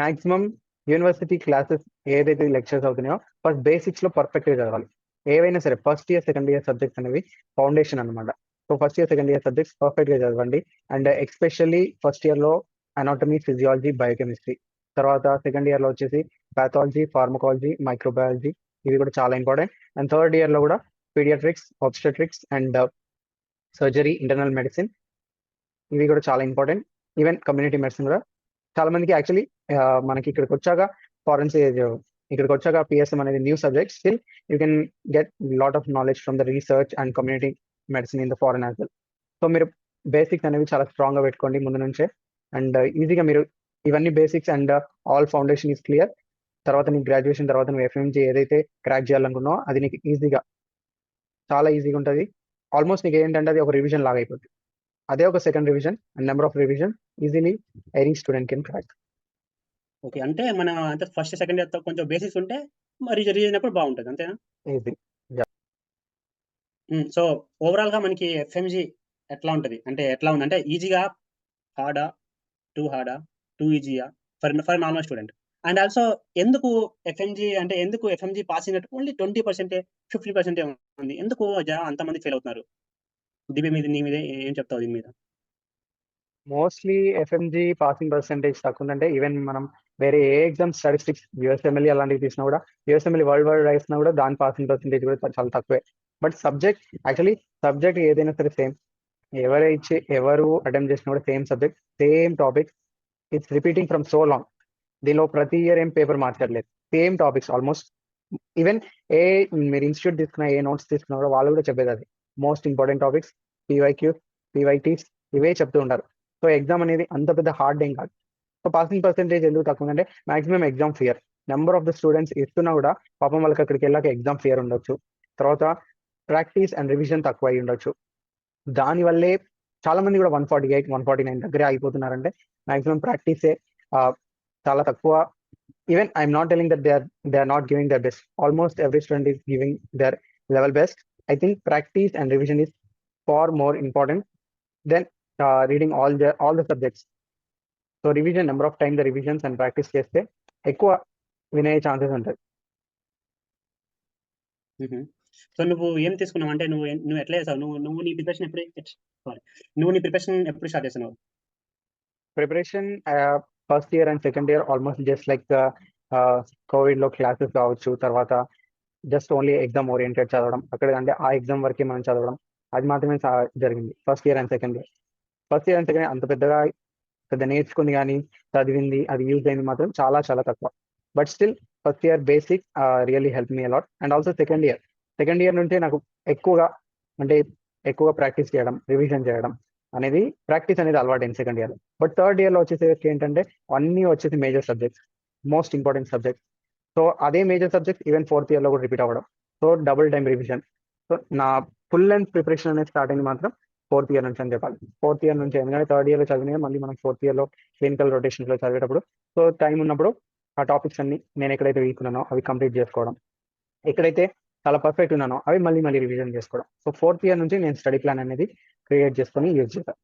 maximum university classes ఏదైతే లెక్చర్స్ అవుతున్నాయో ఫస్ట్ బేసిక్స్ లో పర్ఫెక్ట్ గా చదవాలి. ఏవైనా సరే first year second year subjects అనేవి ఫౌండేషన్ అనమాట. So first year second year subjects perfect గా చదవండి. అండ్ ఎక్స్పెషల్లీ ఫస్ట్ ఇయర్ లో అనాటమీ, ఫిజియాలజీ, బయోకెమిస్ట్రీ. తర్వాత సెకండ్ ఇయర్ లో వచ్చేసి పాథాలజీ, ఫార్మకాలజీ, మైక్రోబయాలజీ, ఇవి కూడా చాలా ఇంపార్టెంట్. అండ్ థర్డ్ ఇయర్ లో కూడా paediatrics, obstetrics and surgery, internal medicine, ఇవి కూడా చాలా ఇంపార్టెంట్. ఈవెన్ కమ్యూనిటీ మెడిసిన్ కూడా చాలా మందికి యాక్చువల్లీ మనకి ఇక్కడికి వచ్చాక ఇక్కడికి వచ్చాక పిఎస్ఎం అనేది new subject. Still you can get lot of knowledge from the research and community medicine in the foreign as well. So మీరు బేసిక్స్ అనేవి చాలా స్ట్రాంగ్ గా పెట్టుకోండి ముందు నుంచే. అండ్ ఈజీగా మీరు ఇవన్నీ basics and all foundation is clear. తర్వాత నీకు గ్రాడ్యుయేషన్ తర్వాత నువ్వు ఎఫ్ఎంజీ ఏదైతే క్రాక్ చేయాలనుకున్నావో అది నీకు చాలా ఈజీగా ఉంటుంది. ఆల్మోస్ట్ నీకు ఏంటంటే అది ఒక రివిజన్ లాగా అయిపోతుంది. అదే ఒక second revision and number of revision easily any student can crack. Okay. అంటే మనం అంటే ఫస్ట్, సెకండ్ ఇయర్‌తో కొంచెం బేసిక్స్ ఉంటే మరి రీజన్ అప్పుడు బాగుంటది. అంతేనా? ఈజీ. సో ఓవరాల్‌గా మనకి ఎఫ్ఎంజీ ఎట్లా ఉంటది? అంటే ఎట్లా ఉంది? అంటే ఈజీగా, హార్డా? టూ హార్డా? టూ ఈజీయా? For normal student. And also ఎందుకు ఎఫ్ఎంజీ పాసింగ్ రేట్ ఓన్లీ 20%, 50% ఉంది. ఎందుకు అంతమంది ఫెయిల్ అవుతున్నారు? నీ మీద ఏం చెప్తావు దీని మీద? మోస్ట్లీ ఎఫ్ఎంజీ పాసింగ్ పర్సెంటేజ్ తక్కువ ఉందంటే ఈవెన్ మనం వేరే ఏ ఎగ్జామ్ స్టాటిస్టిక్స్ యూఎస్ఎంఎల్ అలాంటివి తీసినా కూడా, యూఎస్ఎంఎల్ వరల్డ్ వైడ్ రాసినా కూడా దాని పాసింగ్ పర్సెంటేజ్ కూడా చాలా తక్కువే. బట్ సబ్జెక్ట్ ఏదైనా సరే సేమ్. ఎవరు అటెంప్ట్ చేసినా కూడా same subject, same topic. It's repeating from so long. దీనిలో ప్రతి ఇయర్ ఏం పేపర్ మార్చట్లేదు, సేమ్ టాపిక్స్ ఆల్మోస్ట్. ఈవెన్ ఏ మీరు ఇన్స్టిట్యూట్ తీసుకున్నా, ఏ నోట్స్ తీసుకున్నా కూడా వాళ్ళు కూడా చెప్పేది అది. మోస్ట్ ఇంపార్టెంట్ టాపిక్స్, పీవైక్యూ, పీవైటీస్, ఇవే చెప్తూ ఉంటారు. సో ఎగ్జామ్ అనేది అంత పెద్ద హార్డ్ ఏం కాదు. సో పాసింగ్ పర్సెంటేజ్ ఎందుకు తక్కువ ఉందంటే maximum exam fear. Number of the students ఇస్తున్నా కూడా పాపం వాళ్ళకి అక్కడికి వెళ్ళాక ఎగ్జామ్ ఫియర్ ఉండొచ్చు. తర్వాత ప్రాక్టీస్ అండ్ రివిజన్ తక్కువ అయి ఉండొచ్చు. దానివల్లే చాలా మంది కూడా 148, 149 దగ్గరే అయిపోతున్నారంటే మాక్సిమం ప్రాక్టీసే చాలా తక్కువ. Even I'm not telling that they are not giving their best. Almost every student is giving their level best. I think practice and revision is far more important than reading all the subjects. So revision, number of time the revisions and practice చేస్తే ఎక్కువ వినే chances ఉంటాయి. So నువ్వు ఏం తీసుకున్నావు? అంటే నువ్వు ఎట్లా చేసావు? నువ్వు నీ ప్రిపరేషన్ ఎప్పుడు స్టార్ట్ చేస్తున్నావు? Preparation first year and second year almost just like Covid లో క్లాసెస్ కావచ్చు, తర్వాత జస్ట్ ఓన్లీ ఎగ్జామ్ ఓరియంటెడ్ చదవడం, అక్కడ అంటే ఆ ఎగ్జామ్ వరకే మనం చదవడం, అది మాత్రమే జరిగింది first year and second year. First year and second year అంత పెద్ద నేర్చుకుంది కానీ చదివింది అది యూజ్ అయింది మాత్రం చాలా చాలా తక్కువ. But still first year basic really help me a lot. And also second year నుండి నాకు ఎక్కువగా అంటే ఎక్కువగా ప్రాక్టీస్ చేయడం, రివిజన్ చేయడం అనేది ప్రాక్టీస్ అనేది అలవాటైంది second year. But third year లో వచ్చేసరికి ఏంటంటే అన్నీ వచ్చేసి major subjects, most important subjects. So అదే major subject even fourth year లో కూడా రిపీట్ అవ్వడం. So double time revision. So నా ఫుల్ లెంత్ ప్రిపరేషన్ అనేది స్టార్ట్ అయింది మాత్రం ఫోర్త్ ఇయర్ నుంచి అని చెప్పాలి. ఫోర్త్ ఇయర్ నుంచి, ఎందుకంటే థర్డ్ ఇయర్ లో చదివిన మళ్ళీ మనం ఫోర్త్ ఇయర్ లో క్లినికల్ రొటేషన్స్ లో చదివేటప్పుడు సో టైం ఉన్నప్పుడు ఆ టాపిక్స్ అన్ని నేను ఎక్కడైతే వీక్ ఉన్నానో అవి కంప్లీట్ చేసుకోవడం, ఎక్కడైతే చాలా పర్ఫెక్ట్ ఉన్నానో అవి మళ్ళీ రివిజన్ చేసుకోవడం. సో ఫోర్త్ ఇయర్ నుంచి నేను స్టడీ ప్లాన్ అనేది క్రియేట్ చేసుకొని యూజ్ చేశాను.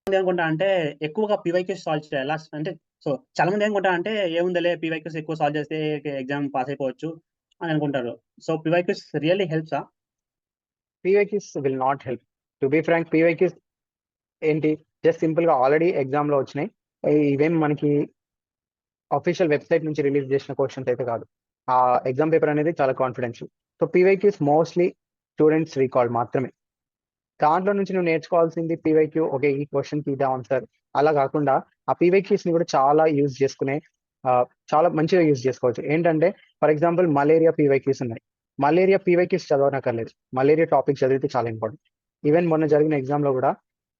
ఏమనుకుంటా అంటే ఎక్కువగా పీవైక్యూస్ సాల్వ్ చేయాలి అంటే, సో చాలా మంది ఏమనుకుంటా అంటే ఏముందిలే పీవైక్యూస్ ఎక్కువ సాల్వ్ చేస్తే ఎగ్జామ్ పాస్ అయిపోవచ్చు అని అనుకుంటారు. సో పీవైక్యూస్ రియల్లీ హెల్ప్సా? PYQs will not help. To be frank, PYQs ఏంటి, జస్ట్ సింపుల్ గా ఆల్రెడీ ఎగ్జామ్ లో వచ్చినాయి, ఇవేం మనకి అఫీషియల్ వెబ్సైట్ నుంచి రిలీజ్ చేసిన క్వశ్చన్స్ అయితే కాదు. ఆ ఎగ్జామ్ పేపర్ అనేది చాలా confidential. So PYQs mostly students recall మాత్రమే. దాంట్లో నుంచి నువ్వు నేర్చుకోవాల్సింది పీవైక్యూ, ఓకే ఈ క్వశ్చన్ కి ఇదే ఆన్సర్, అలా కాకుండా ఆ పీవైక్యూస్ ని కూడా చాలా యూజ్ చేసుకునే చాలా మంచిగా యూజ్ చేసుకోవచ్చు. ఏంటంటే ఫర్ ఎగ్జాంపుల్ మలేరియా పీవైక్యూస్ ఉన్నాయి. మలేరియా పీవైక్యూస్ చదవనక్కర్లేదు, మలేరియా టాపిక్ చదివితే చాలా ఇంపార్టెంట్. ఈవెన్ మొన్న జరిగిన ఎగ్జామ్ లో కూడా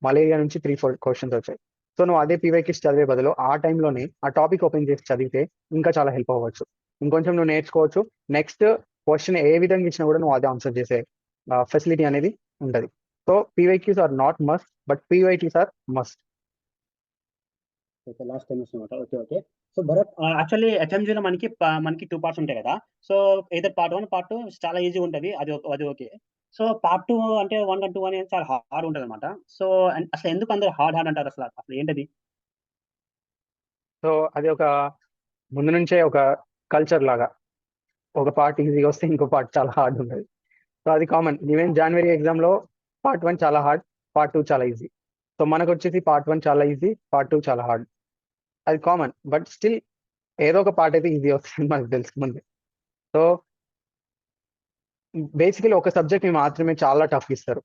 మలేరియా నుంచి 3-4 క్వశ్చన్స్ వచ్చాయి. సో నువ్వు అదే పీవైక్యూస్ చదివే బదులు ఆ టైంలోనే ఆ టాపిక్ ఓపెన్ చేసి చదివితే ఇంకా చాలా హెల్ప్ అవ్వచ్చు, ఇంకొంచెం నువ్వు నేర్చుకోవచ్చు. నెక్స్ట్ క్వశ్చన్ ఏ విధంగా ఇచ్చినా కూడా నువ్వు అదే ఆన్సర్ చేసే ఫెసిలిటీ అనేది ఉంటుంది. So PYQs are not must, but PYTs are must. Okay, last time అనమాట. Okay okay. So Bharat, actually హెచ్ఎంజీలో మనకి 2 పార్ట్స్ ఉంటాయి కదా. సో ఏదర్ పార్ట్ 1, పార్ట్ 2 చాలా ఈజీగా ఉంటుంది, అది ఓకే. సో పార్ట్ 2 అంటే 1 and 2 అనేది చాలా హార్డ్ ఉంటుంది అనమాట. సో అసలు ఎందుకు అందరూ హార్డ్ అంటారు, అసలు ఏంటది? సో అది ఒక ముందు నుంచే ఒక కల్చర్ లాగా, ఒక పార్ట్ ఈజీగా వస్తే ఇంకో పార్ట్ చాలా హార్డ్ ఉంటుంది. సో అది కామన్. ఈవెన్ జనవరి ఎగ్జామ్ లో పార్ట్ 1 చాలా హార్డ్, పార్ట్ 2 చాలా ఈజీ. సో మనకు వచ్చేసి పార్ట్ 1 చాలా ఈజీ, పార్ట్ 2 చాలా హార్డ్, అది కామన్. బట్ స్టిల్ ఏదో ఒక పార్ట్ అయితే ఈజీ వస్తుంది మనకు తెలుసు ముందే. సో బేసికలీ ఒక సబ్జెక్ట్ ని మాత్రమే చాలా టఫ్ ఇస్తారు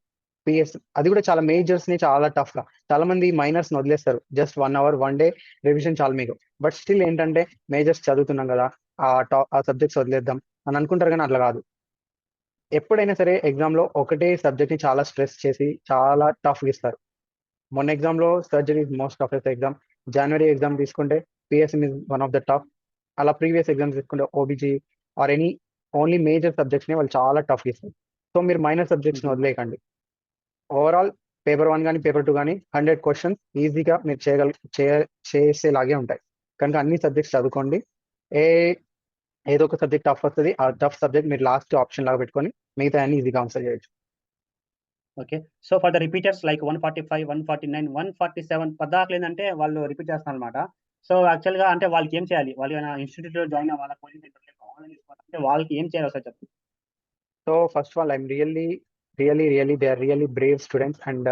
పిఎస్, అది కూడా చాలా మేజర్స్ ని చాలా టఫ్ గా. చాలా మంది మైనర్స్ ని వదిలేస్తారు, జస్ట్ 1 hour 1 day రివిజన్ చాలా మీకు. బట్ స్టిల్ ఏంటంటే మేజర్స్ చదువుతున్నాం కదా, ఆ సబ్జెక్ట్స్ వదిలేద్దాం అని అనుకుంటారు, కానీ అట్లా కాదు. ఎప్పుడైనా సరే ఎగ్జామ్ లో ఒకటే సబ్జెక్ట్ ని చాలా స్ట్రెస్ చేసి చాలా టఫ్ ఇస్తారు. మొన్న ఎగ్జామ్ లో surgery is most toughest exam. జనవరి ఎగ్జామ్ తీసుకుంటే PSM is one of the tough. అలా ప్రీవియస్ ఎగ్జామ్స్ తీసుకుంటే OBG or any only major subjects ని వాళ్ళు చాలా టఫ్ ఇస్తారు. సో మీరు మైనర్ సబ్జెక్ట్స్ ని వదిలేయకండి. ఓవరాల్ పేపర్ 1 కానీ పేపర్ 2 కానీ 100 క్వశ్చన్స్ ఈజీగా మీరు చేసేలాగే ఉంటాయి. కనుక అన్ని సబ్జెక్ట్స్ చదువుకోండి. ఏదో ఒక సబ్జెక్ట్ టఫ్ వస్తుంది, ఆ టఫ్ సబ్జెక్ట్ మీరు లాస్ట్ ఆప్షన్ లాగా పెట్టుకొని మిగతా అన్ని ఈజీగా ఆన్సర్ చేయొచ్చు. Okay. So for the repeaters like 145, 149, 147 పద్దాకలు ఏంటంటే వాళ్ళు రిపీట్ చేస్తున్నారు అనమాట. సో యాక్చువల్గా అంటే వాళ్ళకి ఏం చేయాలి? వాళ్ళు ఏమైనా ఇన్స్టిట్యూట్ లో జాయిన్ అవ్వాలా, కోచింగ్ సెంటర్ అంటే వాళ్ళకి ఏం చేయాలి ఒకసారి చెప్పు. So first of all, I'm really, they are really brave students, and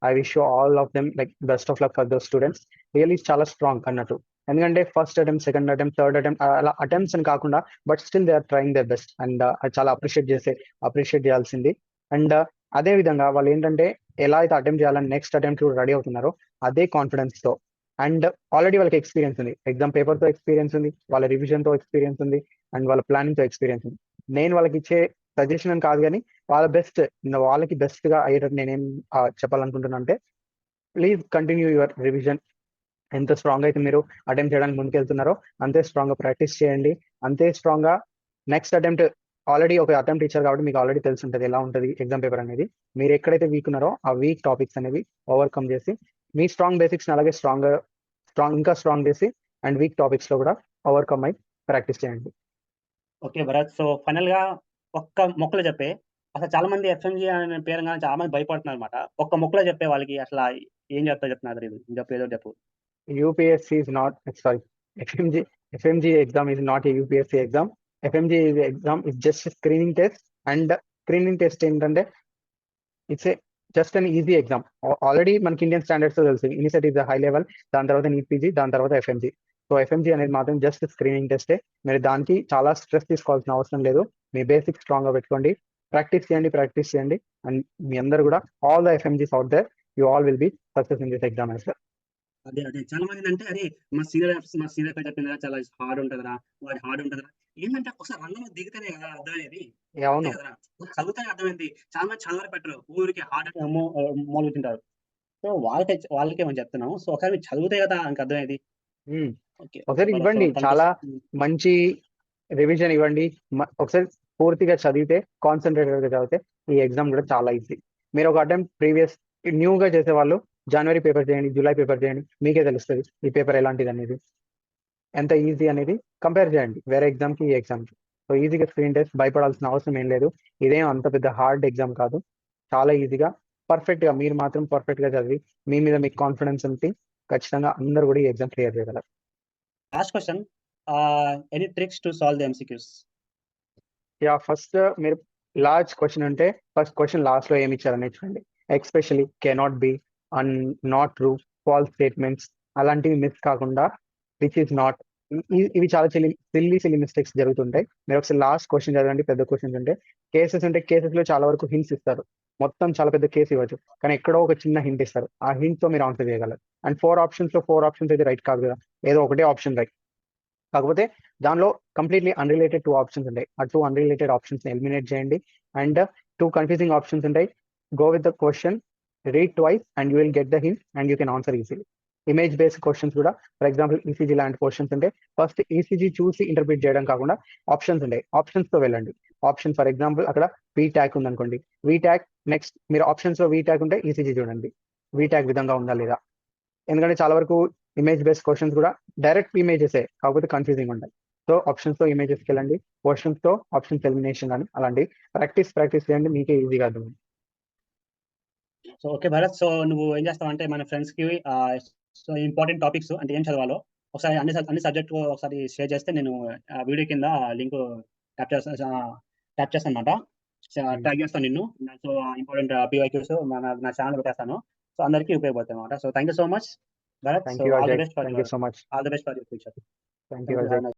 I wish you all of them like best of luck for those students. Really చాలా స్ట్రాంగ్ అన్నట్టు, ఎందుకంటే first attempt, second attempt, third attempt అలా attempts అని కాకుండా but still they are trying their best, and అది చాలా appreciate చేయాల్సింది. And అదే విధంగా వాళ్ళు ఏంటంటే ఎలా అయితే అటెంప్ట్ చేయాలని నెక్స్ట్ అటెంప్ట్ కూడా రెడీ అవుతున్నారో అదే కాన్ఫిడెన్స్ తో, అండ్ ఆల్రెడీ వాళ్ళకి ఎక్స్పీరియన్స్ ఉంది, ఎగ్జామ్ పేపర్ తో ఎక్స్పీరియన్స్ ఉంది, వాళ్ళ రివిజన్ తో ఎక్స్పీరియన్స్ ఉంది, అండ్ వాళ్ళ ప్లానింగ్ తో ఎక్స్పీరియన్స్ ఉంది. నేను వాళ్ళకి ఇచ్చే సజెషన్ అని కాదు, కానీ వాళ్ళ బెస్ట్, వాళ్ళకి బెస్ట్ గా అయ్యేటట్టు నేనేం చెప్పాలనుకుంటున్నా అంటే ప్లీజ్ కంటిన్యూ యువర్ రివిజన్. ఎంత స్ట్రాంగ్ అయితే మీరు అటెంప్ట్ చేయడానికి ముందుకు వెళ్తున్నారో అంతే స్ట్రాంగ్ గా ప్రాక్టీస్ చేయండి, అంతే స్ట్రాంగ్ గా నెక్స్ట్ అటెంప్ట్. ఆల్రెడీ ఒక అటెంప్ట్ ఇచ్చారు కాబట్టి మీకు ఆల్రెడీ తెలిసి ఉంటుంది ఎలా ఉంటుంది ఎగ్జామ్ పేపర్ అనేది. మీరు ఎక్కడైతే వీక్ ఉన్నారో ఆ వీక్ టాపిక్స్ అనేవి ఓవర్కమ్ చేసి మీ స్ట్రాంగ్ బేసిక్స్ అలాగే ఇంకా స్ట్రాంగ్ చేసి అండ్ వీక్ టాపిక్స్ లో కూడా ఓవర్కమ్ అయి ప్రాక్టీస్ చేయండి. ఓకే భరత్, సో ఫైనల్ గా ఒక్క మొక్కలో చెప్పే, అసలు చాలా మంది ఎఫ్ఎంజీ అనే పేరు కానీ చాలా మంది భయపడుతున్నారు అనమాట. ఒక్క మొక్కలో చెప్పే వాళ్ళకి అసలు ఏం చెప్తున్నారు, చెప్పు ఏదో చెప్పు. UPSC is not, sorry, FMG exam is not a UPSC exam. FMG exam is just a screening test, and screening test ఏంటంటే it's a just an easy exam. Already మనకి ఇండియన్ స్టాండర్డ్స్ తెలుసు. ఇనిసెట్ ఇస్ ద హై లెవెల్, దాని తర్వాత NEET PG, దాని తర్వాత FMG. So FMG అనేది మాత్రం just screening టెస్టే. మీరు దానికి చాలా స్ట్రెస్ తీసుకోవాల్సిన అవసరం లేదు. మీ బేసిక్స్ స్ట్రాంగ్ గా పెట్టుకోండి, ప్రాక్టీస్ చేయండి. అండ్ మీ అందరు కూడా all the FMGs out there, you all will be success in this exam as well. అదే చాలా మంది అంటే అరే మా సీనియర్ చెప్పిందా చాలా హార్డ్ ఉంటదరా, వాడి హార్డ్ ఉంటదరా. ఏంటంటే ఒకసారి రంగంలో దిగితేనే కదా అర్థమయ్యేది. అంతే అవును. కదరా, చదివితేనే అర్థమైంది. చాలా మంది చదవరు పెట్టరు, ఊరికి హార్డ్ అంటే అమ్మో మూలుగుతుంటారు. సో వాళ్ళకేమని చెప్తున్నాము. సో ఒకసారి మీరు చదివితే కదా ఇంక అర్థమయ్యేది. ఉమ్. ఓకే ఒకసారి భరత్. సో ఇవ్వండి, థ్యాంక్ యూ. చాలా మంచి రివిజన్ ఇవ్వండి. ఒకసారి పూర్తిగా చదివితే, కాన్సన్ట్రేటెడ్ గా చదివితే ఈ ఎగ్జామ్ కూడా చాలా ఈజీ. మీరు ఒక అటెంప్ట్ ప్రీవియస్ న్యూగా చేసేవాళ్ళు జనవరి పేపర్ చేయండి, జూలై పేపర్ చేయండి, మీకే తెలుస్తుంది ఈ పేపర్ ఎలాంటిది అనేది, ఎంత ఈజీ అనేది కంపేర్ చేయండి వేరే ఎగ్జామ్ కి ఈ ఎగ్జామ్ కి. సో ఈజీగా స్క్రీన్ టెస్ట్, భయపడాల్సిన అవసరం ఏం లేదు. ఇదేం అంత పెద్ద హార్డ్ ఎగ్జామ్ కాదు, చాలా ఈజీగా పర్ఫెక్ట్ గా మీరు మాత్రం పర్ఫెక్ట్ గా చదివి మీ మీద మీకు కాన్ఫిడెన్స్ ఉంటే ఖచ్చితంగా అందరూ కూడా ఈ ఎగ్జామ్ క్లియర్ చేయగలరు. Last question, any tricks to solve the MCQs? Yeah, first మీరు లార్జ్ క్వశ్చన్ ఉంటే ఫస్ట్ క్వశ్చన్ లాస్ట్ లో ఏమి ఇచ్చారని చూడండి. Especially cannot be, and not true, false statements అలాంటివి మిస్ కాకుండా విచ్ ఇస్ నాట్, ఇవి చాలా సిల్లీ మిస్టేక్స్ జరుగుతుంటాయి. మీరు ఒకసారి లాస్ట్ క్వశ్చన్ చదవండి. పెద్ద క్వశ్చన్స్ ఉంటే కేసెస్ ఉంటే కేసెస్ లో చాలా వరకు హింట్స్ ఇస్తారు. మొత్తం చాలా పెద్ద కేసు ఇవ్వచ్చు, కానీ ఎక్కడో ఒక చిన్న హింట్ ఇస్తారు. ఆ హింట్ తో మీరు ఆన్సర్ చేయగలరు. అండ్ 4 ఆప్షన్స్ అయితే రైట్ కాదు కదా, ఏదో ఒకటే ఆప్షన్ రైట్. కాకపోతే దానిలో కంప్లీట్లీ అన్రిలేటెడ్ 2 ఆప్షన్స్ ఉంటాయి. ఆ 2 అన్రిలేటెడ్ ఆప్షన్స్ ని ఎలిమినేట్ చేయండి. అండ్ 2 కన్ఫ్యూజింగ్ ఆప్షన్స్ ఉంటాయి. Go with the question, read twice and you will get the hint and you can answer easily. Image based questions కూడా, for example ECG లాంటి questions ఉంటే first ECG చూసి interpret చేయడం కాకుండా options ఉంటాయి, options తో వెళ్ళండి. ఆప్షన్ ఫర్ ఎగ్జాంపుల్ అక్కడ వీ ట్యాగ్ ఉందనుకోండి, వీ ట్యాగ్ నెక్స్ట్ మీరు ఆప్షన్స్ లో వీ ట్యాగ్ ఉంటే ఈసీజీ చూడండి, వీ ట్యాగ్ విధంగా ఉందా లేదా. ఎందుకంటే చాలా వరకు ఇమేజ్ బేస్డ్ క్వశ్చన్స్ కూడా డైరెక్ట్ ఇమేజెస్ కాకపోతే కన్ఫ్యూజింగ్ ఉంటాయి. సో ఆప్షన్స్ తో ఇమేజెస్కి వెళ్ళండి, క్వశ్చన్స్ తో ఆప్షన్స్ ఎలిమినేషన్ కానీ అలాంటి ప్రాక్టీస్ చేయండి, మీకే ఈజీగా అర్థం. సో ఓకే భరత్, సో నువ్వు ఏం చేస్తావు అంటే మన ఫ్రెండ్స్ కి సో ఇంపార్టెంట్ టాపిక్స్ అంటే ఏం చదవాలో ఒకసారి అన్ని సబ్జెక్ట్ ఒకసారి షేర్ చేస్తే నేను వీడియో కింద లింక్ ట్యాప్ చేస్తాను అనమాట. ట్యాగ్ చేస్తాను నిన్ను. సో ఇంపార్టెంట్ పివైక్యూస్ నా ఛానల్ పెట్టేస్తాను. సో అందరికీ ఉపయోగపడుతుంది అనమాట. So thank you so much Bharat. Thank so you all the Ajay, best for thank you so much. All the best for your future. Thank you Ajay.